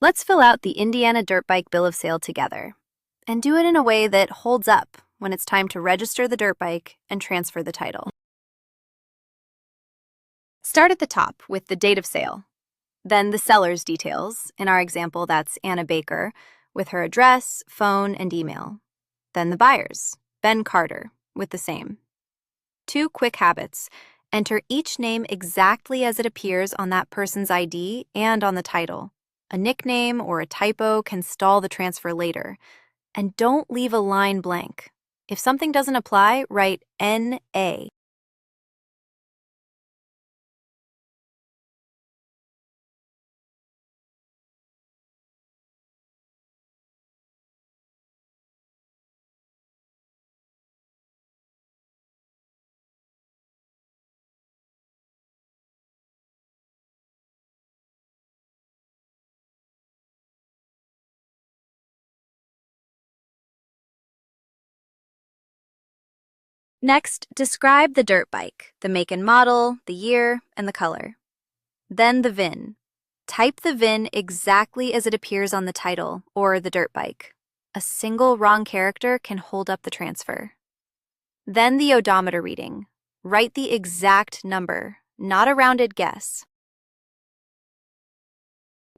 Let's fill out the Indiana Dirt Bike Bill of Sale together and do it in a way that holds up when it's time to register the dirt bike and transfer the title. Start at the top with the date of sale, then the seller's details. In our example, that's Anna Baker, with her address, phone, and email. Then the buyer's, Ben Carter, with the same. 2 quick habits. Enter each name exactly as it appears on that person's ID and on the title. A nickname or a typo can stall the transfer later. And don't leave a line blank. If something doesn't apply, write NA. Next, describe the dirt bike, the make and model, the year, and the color. Then the VIN. Type the VIN exactly as it appears on the title or the dirt bike. A single wrong character can hold up the transfer. Then the odometer reading. Write the exact number, not a rounded guess.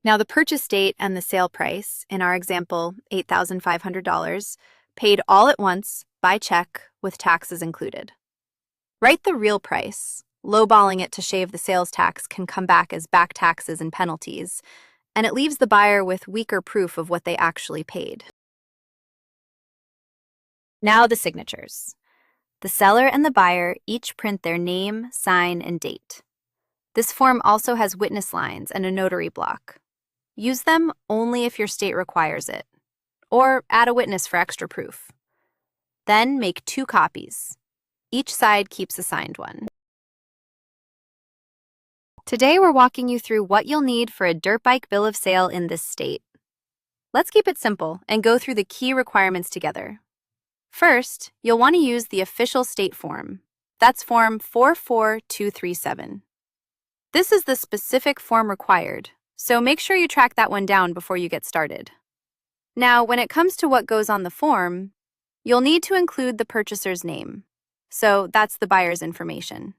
Now the purchase date and the sale price, in our example, $8,500, paid all at once by check with taxes included. Write the real price. Lowballing it to shave the sales tax can come back as back taxes and penalties, and it leaves the buyer with weaker proof of what they actually paid. Now the signatures. The seller and the buyer each print their name, sign, and date. This form also has witness lines and a notary block. Use them only if your state requires it, or add a witness for extra proof. Then make 2 copies. Each side keeps a signed one. Today we're walking you through what you'll need for a dirt bike bill of sale in this state. Let's keep it simple and go through the key requirements together. First, you'll want to use the official state form. That's Form 44237. This is the specific form required, so make sure you track that one down before you get started. Now, when it comes to what goes on the form, you'll need to include the purchaser's name, so that's the buyer's information.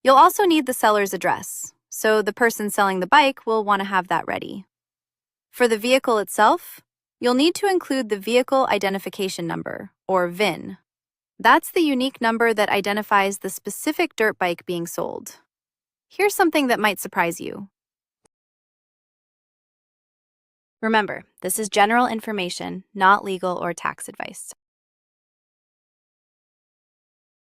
You'll also need the seller's address, so the person selling the bike will want to have that ready. For the vehicle itself, you'll need to include the vehicle identification number, or VIN. That's the unique number that identifies the specific dirt bike being sold. Here's something that might surprise you. Remember, this is general information, not legal or tax advice.